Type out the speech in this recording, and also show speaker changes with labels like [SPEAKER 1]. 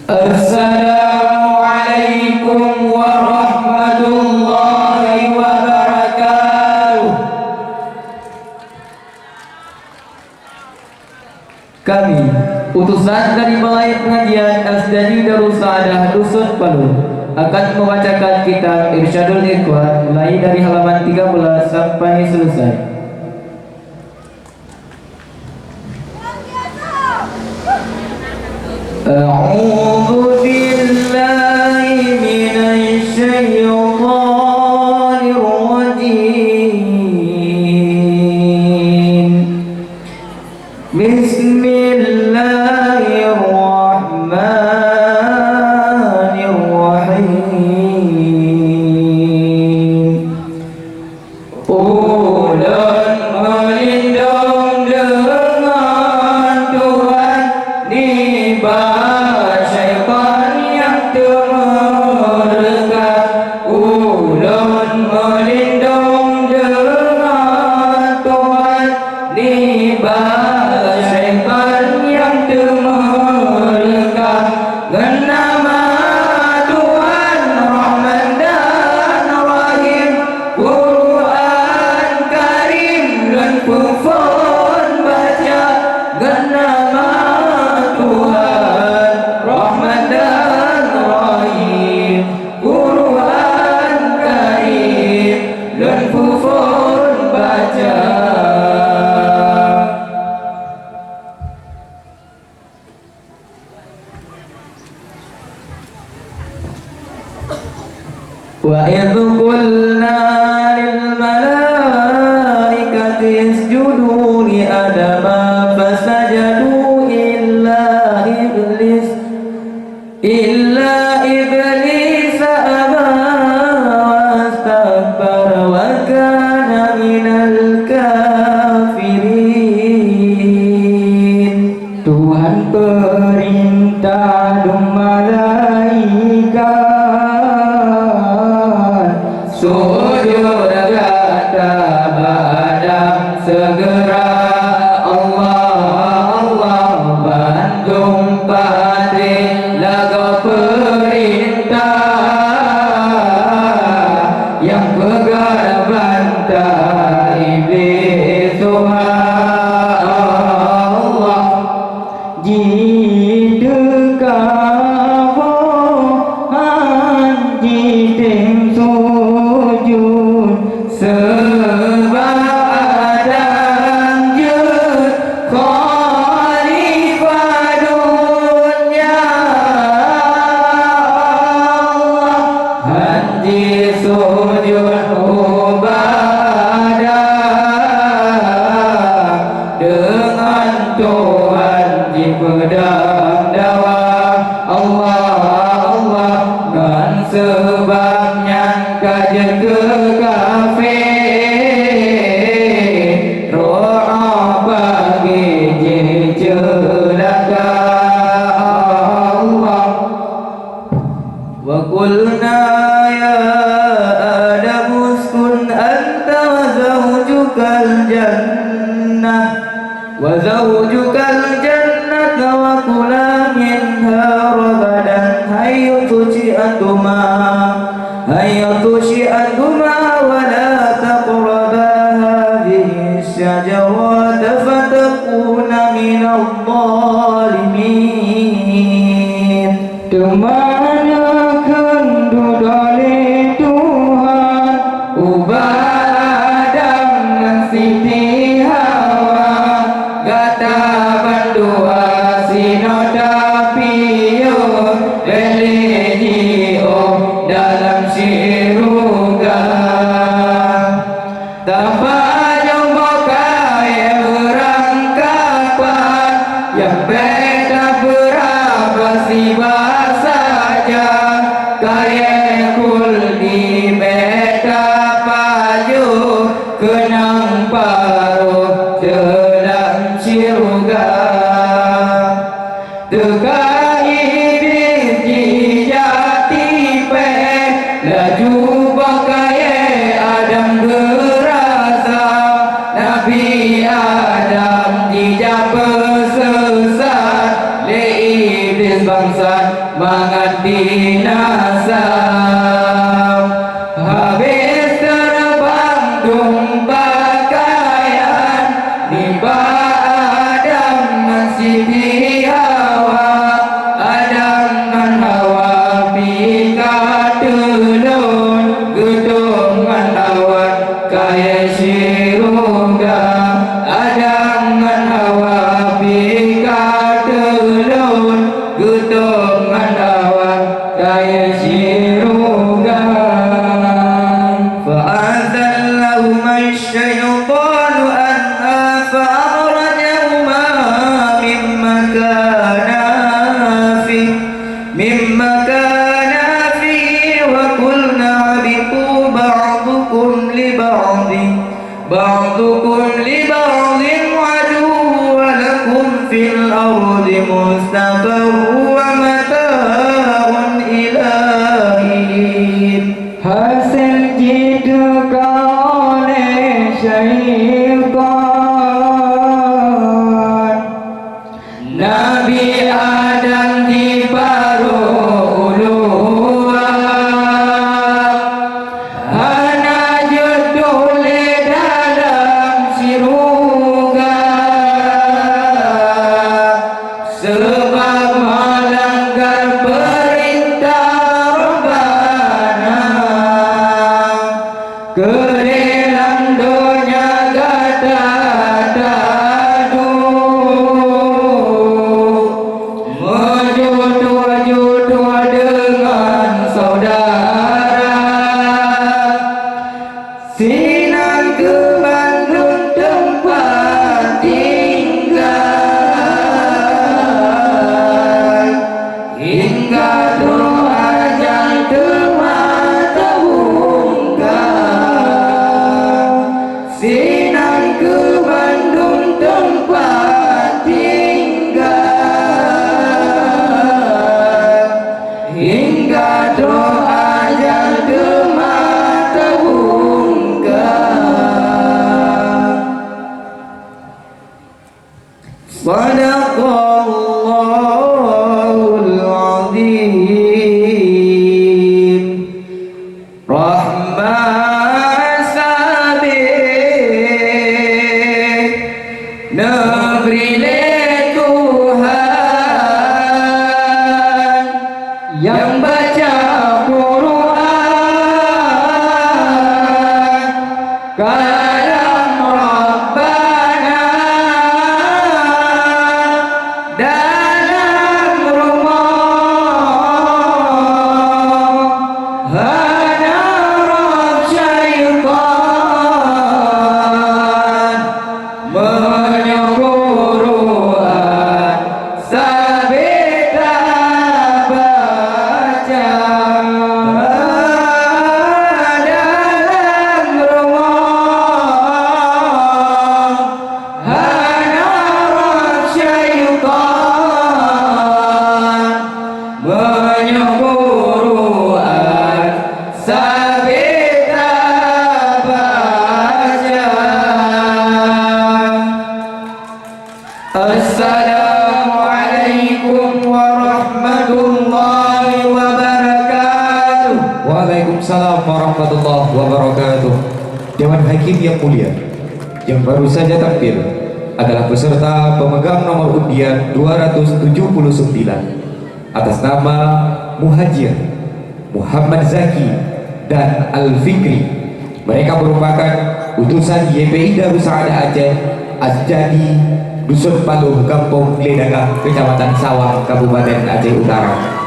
[SPEAKER 1] Assalamualaikum warahmatullahi wabarakatuh. Kami, utusan dari Balai Pengajian Asdani Darus Saadah Dusun Palu, akan membacakan kitab Irsyadul Ikhwan mulai dari halaman 13 sampai selesai. A'udzu billahi minasy syaithanir rajim. Bismillahirrahmanirrahim. Ulun melindung dengan Tuhan di bawah syaitan yang terdekat. Ulun melindung dengan Tuhan di bawah syaitan yang terdekat. Bernama Tuhan Rahman dan Rahim, Quran Karim dan pun baca. Bernama Tuhan Rahman dan Rahim, Quran Karim dan pun baca. Wa idh qulna lil malaikati isjudu li adama fasajadu illa iblis aba wastakbara wa kana minal kafirin. Tuhan perintah malaikat sujud kata Adam segera. Allah bantu pade lagu perintah yang pegang bantah iblis. Tuhan Allah sebab Adam jud khalifah dunia. Hanji sujud ubadah dengan Tuhan di pedang dawa. Allah dan sebabnya kajian ke kafe roh bagi celaka. Allah wa qulna ya Adam uskun anta wa zawjukal jannah wa kula minha ragadan haythu syi'atuma wa la taqraba hadhihi syajarata fatakuna minadh dhalimin. Dimanakan dudole Tuhan ubah Adam dan Siti Hawa, gata bandua sinoda piyo beleji dalam siruga. Tanpa jumpa kaya berangkapan yang beda berapa sibah saja. Kaya kul di beda paju kenang paruh dalam siruga. Teka iblis jati pe laju pakai Adam gerasa binasa, habis terbang pakaian tiba Adam Siti Hawa, Adam dan Hawa pikat telun gedungan awan kaya siruga, Adam dan Hawa pikat telun gedungan awan kaya siruga. Fa'azallahuma asy-syaitanu anha fa'akhrajahuma mimma kana fihi wa qulna habitu ba'dukum li ba'din aduwwun wa lakum fil ardi mustaqarrun wa mata'un ila hin. Hasil jika oleh syaitan, Nabi Adam diparuh uluan, hana judul dalam siruga, sebab melanggar perintah Rabbana, kerelang dunia gata dadu, menjodoh-jodoh dengan saudara, sinan ke Bandung tempat tinggal, hingga doa ajal temata ungkap, sinan ke Bandung tempat tinggal, hingga doa ajal temata ungkap. Sadaqallahul azim. Rahman sabit negeri Tuhan yang baca Quran kalam Rabbana dalam rumah, hana roh syaitan menyuruh Quran sabit baca dalam rumah, hana roh syaitan menyuruh Quran sabit baca. Assalamualaikum warahmatullahi wabarakatuh.
[SPEAKER 2] Waalaikumsalam warahmatullahi wabarakatuh. Dewan Hakim yang mulia, yang baru saja tampil adalah peserta pemegang nomor undian 279 atas nama Muhajir, Muhammad Zaki, dan Al-Fikri. Mereka merupakan utusan YPI Darussaada Aceh, Asjadi, Dusun Palung, Kampung Gledagang, Kecamatan Sawang, Kabupaten Aceh Utara.